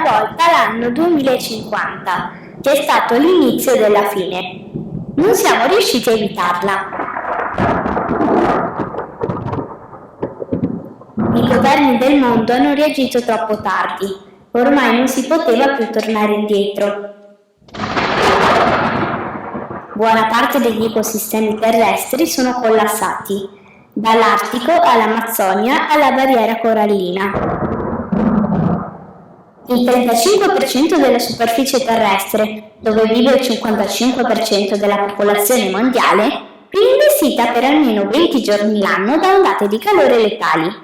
volta l'anno 2050, che è stato l'inizio della fine. Non siamo riusciti a evitarla. I governi del mondo hanno reagito troppo tardi. Ormai non si poteva più tornare indietro. Buona parte degli ecosistemi terrestri sono collassati, dall'Artico all'Amazzonia alla barriera corallina. Il 35% della superficie terrestre, dove vive il 55% della popolazione mondiale, viene investita per almeno 20 giorni l'anno da ondate di calore letali.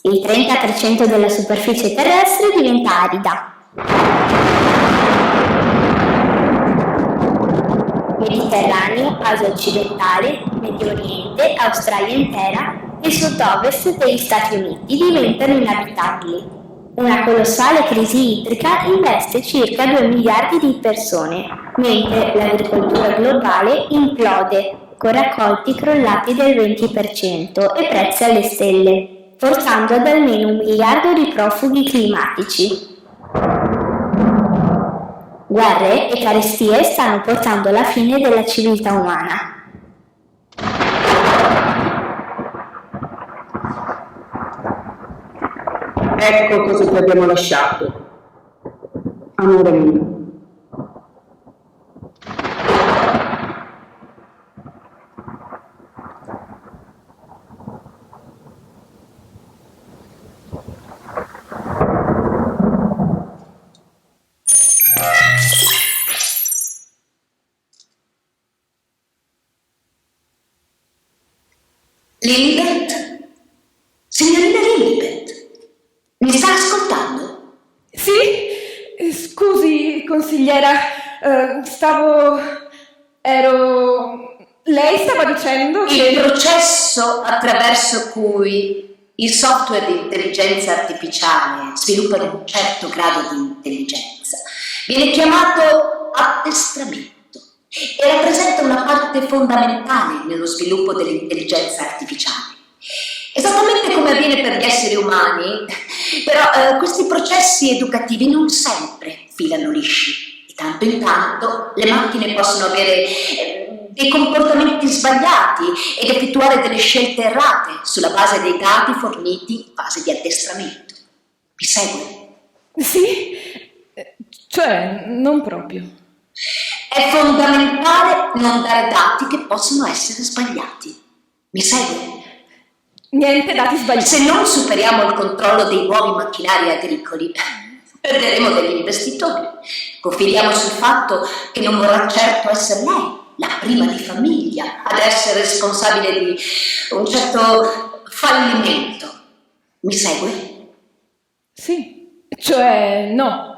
Il 30% della superficie terrestre diventa arida. Mediterraneo, Asia occidentale, Medio Oriente, Australia intera e sud-ovest degli Stati Uniti diventano inabitabili. Una colossale crisi idrica investe circa 2 miliardi di persone, mentre l'agricoltura globale implode, con raccolti crollati del 20% e prezzi alle stelle, portando ad almeno 1 miliardo di profughi climatici. Guerre e carestie stanno portando alla fine della civiltà umana. Ecco cosa ti abbiamo lasciato, amore mio. Lilibet? Signorina Lilibet? Mi sta ascoltando? Sì? Scusi, consigliera, Lei stava dicendo che... Il processo attraverso cui il software di intelligenza artificiale sviluppa un certo grado di intelligenza viene chiamato addestramento e rappresenta una parte fondamentale nello sviluppo dell'intelligenza artificiale. Esattamente come avviene per gli esseri umani, però questi processi educativi non sempre filano lisci. Di tanto in tanto le macchine possono avere dei comportamenti sbagliati ed effettuare delle scelte errate sulla base dei dati forniti in fase di addestramento. Mi segue? Sì? Cioè, non proprio. È fondamentale non dare dati che possono essere sbagliati. Mi segue? Niente dati sbagliati. Se non superiamo il controllo dei nuovi macchinari agricoli, perderemo degli investitori. Confidiamo sul fatto che non vorrà certo essere lei, la prima di famiglia, ad essere responsabile di un certo fallimento. Mi segue? Sì, cioè no.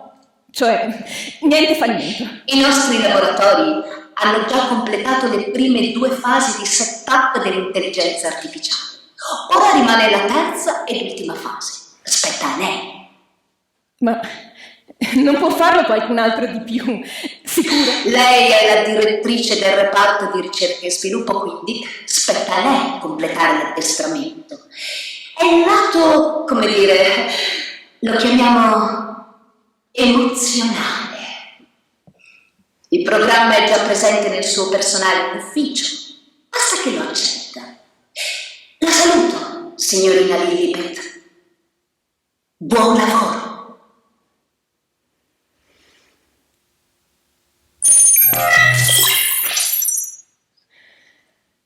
Cioè, niente fallimento. I nostri laboratori hanno già completato le prime 2 fasi di setup dell'intelligenza artificiale. Ora rimane la terza e l'ultima fase. Spetta a lei. Ma non può farlo qualcun altro di più, sicuro? Lei è la direttrice del reparto di ricerca e sviluppo, quindi spetta a lei completare l'addestramento. È un lato, come dire, lo chiamiamo emozionale. Il programma è già presente nel suo personale ufficio, basta che lo accetta. La saluto, signorina Lilibet. Buon lavoro.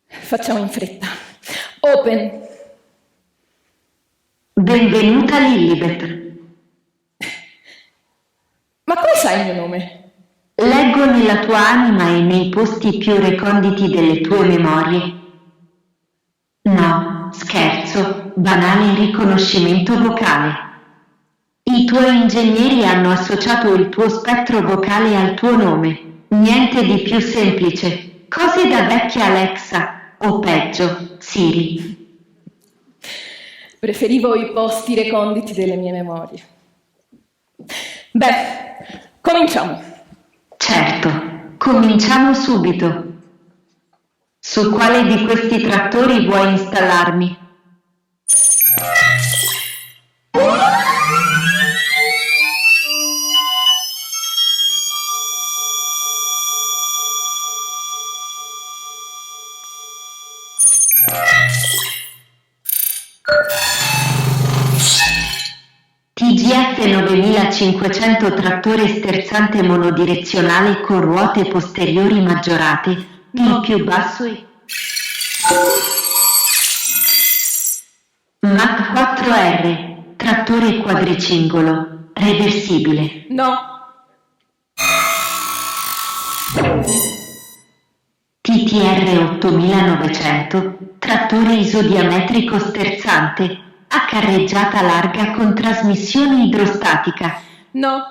Facciamo in fretta. Open. Benvenuta Lilibet. Ma come sai il mio nome? Leggo nella tua anima e nei posti più reconditi delle tue memorie. No, scherzo, banale riconoscimento vocale. I tuoi ingegneri hanno associato il tuo spettro vocale al tuo nome. Niente di più semplice. Cose da vecchia Alexa, o peggio, Siri. Preferivo i posti reconditi delle mie memorie. Beh, cominciamo. Certo, cominciamo subito. Su quale di questi trattori vuoi installarmi? TGF 9500 trattore sterzante monodirezionale con ruote posteriori maggiorate, il più basso e Mach 4R, trattore quadricingolo, reversibile. No. TTR 8900, trattore isodiametrico sterzante, a carreggiata larga con trasmissione idrostatica. No.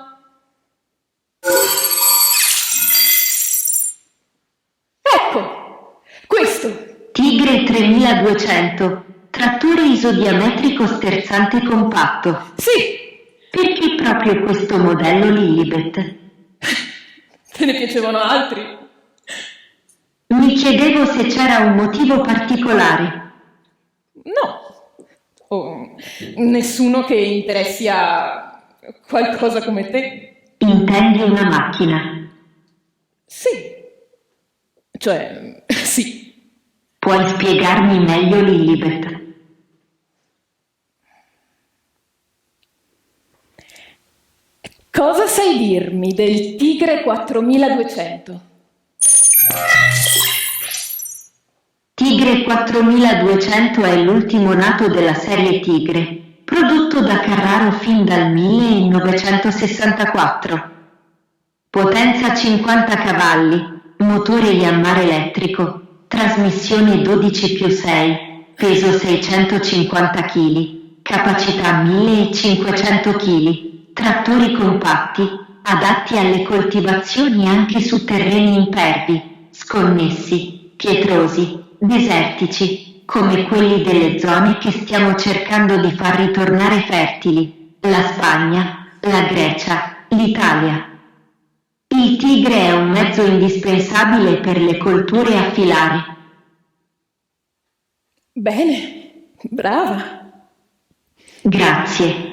Ecco, questo. Tigre 3200, trattore isodiametrico sterzante compatto. Sì, Perché proprio questo modello Lilibet? te ne piacevano altri? Mi chiedevo se c'era un motivo particolare. No. O nessuno che interessi a qualcosa come te? Intendi una macchina? Sì. Cioè, sì. Puoi spiegarmi meglio Lilibet? Cosa sai dirmi del Tigre 4200? Tigre 4200 è l'ultimo nato della serie Tigre, prodotto da Carraro fin dal 1964. Potenza 50 cavalli, motore Yanmar elettrico, trasmissione 12+6, peso 650 kg, capacità 1500 kg, trattori compatti, adatti alle coltivazioni anche su terreni impervi, sconnessi, pietrosi, desertici, come quelli delle zone che stiamo cercando di far ritornare fertili, la Spagna, la Grecia, l'Italia. Il Tigre è un mezzo indispensabile per le colture a filare. Bene, brava. Grazie.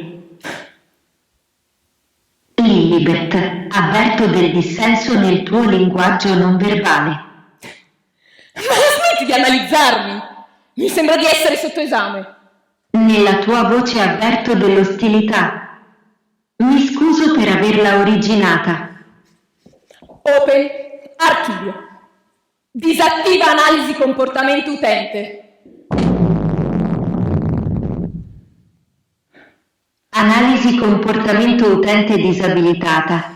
Lilibet, avverto del dissenso nel tuo linguaggio non verbale. Ma smetti di analizzarmi! Mi sembra di essere sotto esame. Nella tua voce avverto dell'ostilità. Mi scuso per averla originata. Open, archivio. Disattiva analisi comportamento utente. Analisi comportamento utente disabilitata.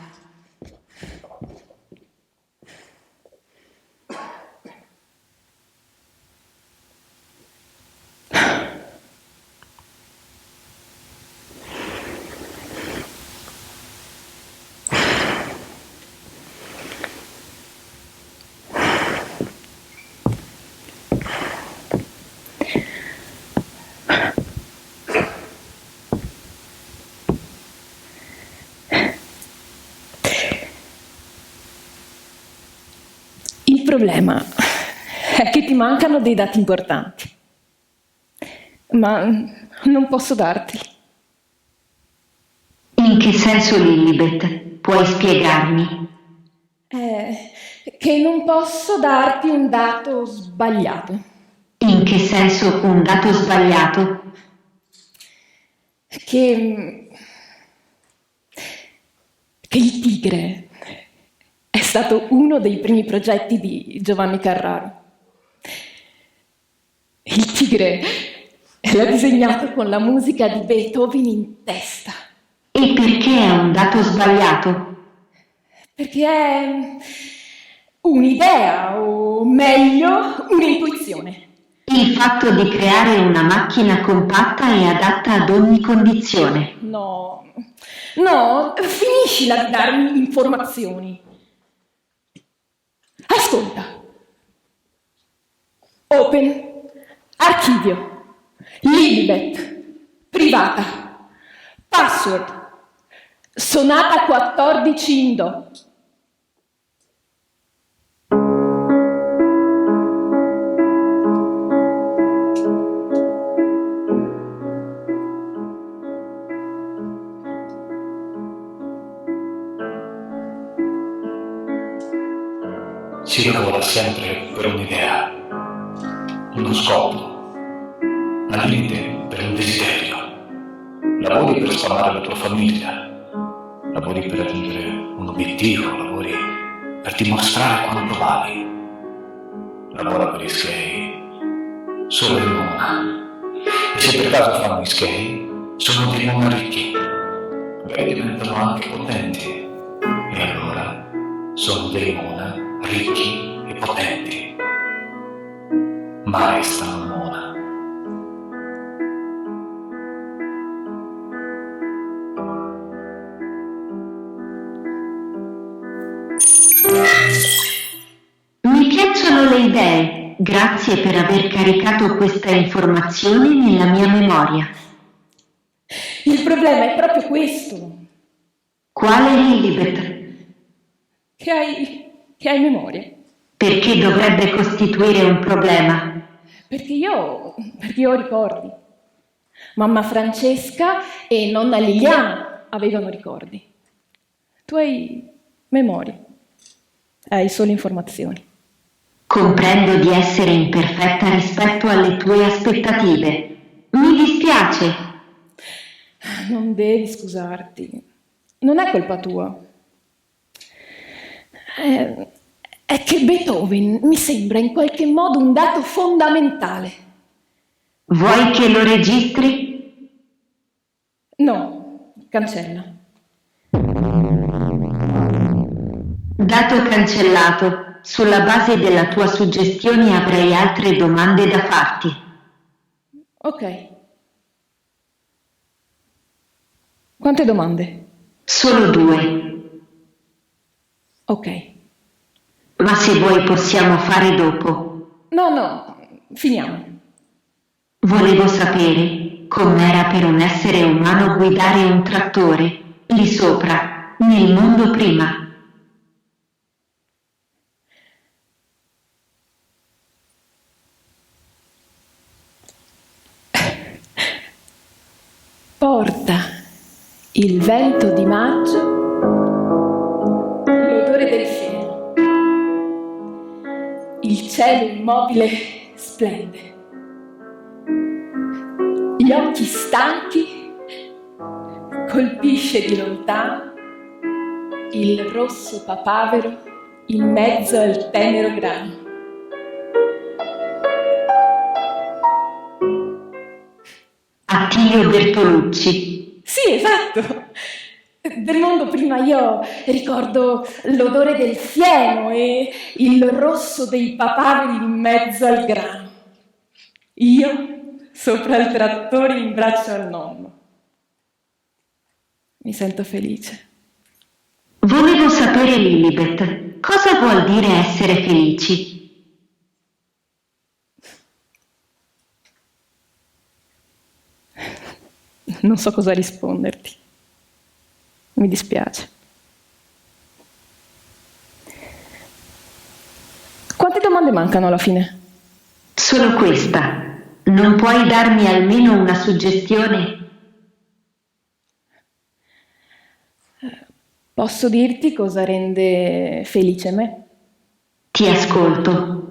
Il problema è che ti mancano dei dati importanti, ma non posso darteli. In che senso, Lilibet? Puoi spiegarmi? Che non posso darti un dato sbagliato. In che senso un dato sbagliato? Che il Tigre è stato uno dei primi progetti di Giovanni Carraro. Il Tigre l'ha disegnato con la musica di Beethoven in testa. E perché è un dato sbagliato? Perché è un'idea, o meglio, un'intuizione. Il fatto di creare una macchina compatta e adatta ad ogni condizione. No, finiscila di darmi informazioni. Ascolta. Open, archivio, Lilibet, privata, password, sonata 14 in do. Si lavora sempre per un'idea, uno scopo, al limite per un desiderio. Lavori per spalmare la tua famiglia, lavori per raggiungere un obiettivo, lavori per dimostrare quanto vali. Lavora per gli skei, solo in Mona. E se per caso fanno gli skei, sono dei Mona ricchi, magari diventano anche potenti, e allora sono dei Mona ricchi e potenti, ma restano Mona. Mi piacciono le idee. Grazie per aver caricato questa informazione nella mia memoria. Il problema è proprio questo, Quale Lilibet? che hai memoria. Perché dovrebbe costituire un problema? Perché io ho ricordi. Mamma Francesca e nonna Liliana avevano ricordi. Tu hai memoria. Hai solo informazioni. Comprendo di essere imperfetta rispetto alle tue aspettative. Mi dispiace. Non devi scusarti. Non è colpa tua. È che Beethoven mi sembra in qualche modo un dato fondamentale. Vuoi che lo registri? No, cancella. Dato cancellato. Sulla base della tua suggestione avrei altre domande da farti. Ok. Quante domande? Solo 2. Ok. Ma se vuoi possiamo fare dopo. No, finiamo. Volevo sapere com'era per un essere umano guidare un trattore, lì sopra, nel mondo prima. Porta il vento di maggio, l'odore del fieno. Il cielo immobile splende. Gli occhi stanchi colpisce di lontano il rosso papavero in mezzo al tenero grano. Attilio Bertolucci. Sì, esatto. Del mondo prima io ricordo l'odore del fieno e il rosso dei papaveri in mezzo al grano. Io sopra il trattore in braccio al nonno. Mi sento felice. Volevo sapere, Lilibet, cosa vuol dire essere felici? Non so cosa risponderti. Mi dispiace. Quante domande mancano alla fine? Solo questa. Non puoi darmi almeno una suggestione? Posso dirti cosa rende felice me? Ti ascolto.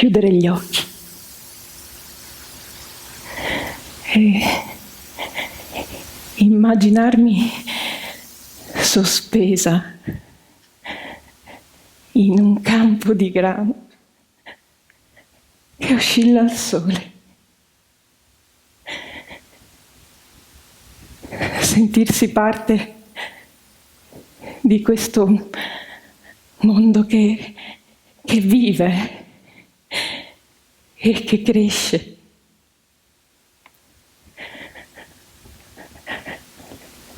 chiudere gli occhi e immaginarmi sospesa in un campo di grano che oscilla al sole. Sentirsi parte di questo mondo che vive e che cresce.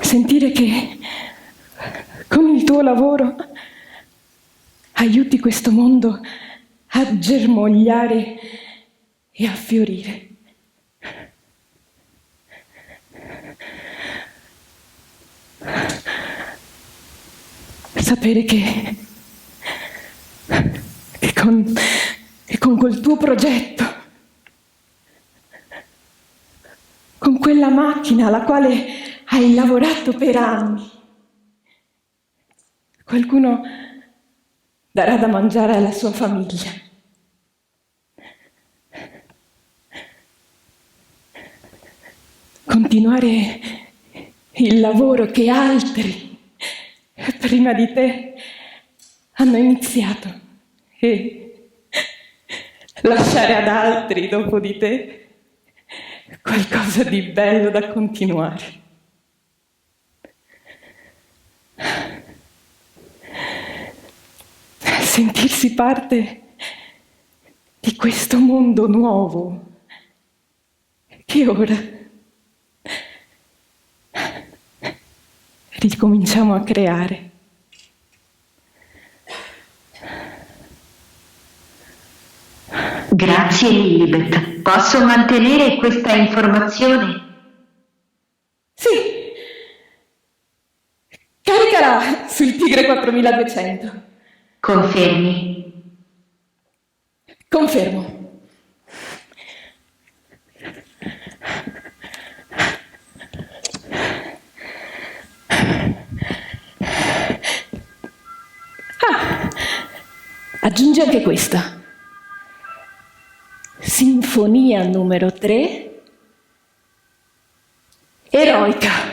Sentire che con il tuo lavoro aiuti questo mondo a germogliare e a fiorire. Sapere che con quel tuo progetto, con quella macchina alla quale hai lavorato per anni, qualcuno darà da mangiare alla sua famiglia. Continuare il lavoro che altri prima di te hanno iniziato e lasciare ad altri dopo di te qualcosa di bello da continuare. Sentirsi parte di questo mondo nuovo che ora ricominciamo a creare. Grazie Lilibet. Posso mantenere questa informazione? Sì, caricala sul Tigre 4200. Confermi? Confermo. Aggiungi anche questa. Sinfonia numero 3, eroica.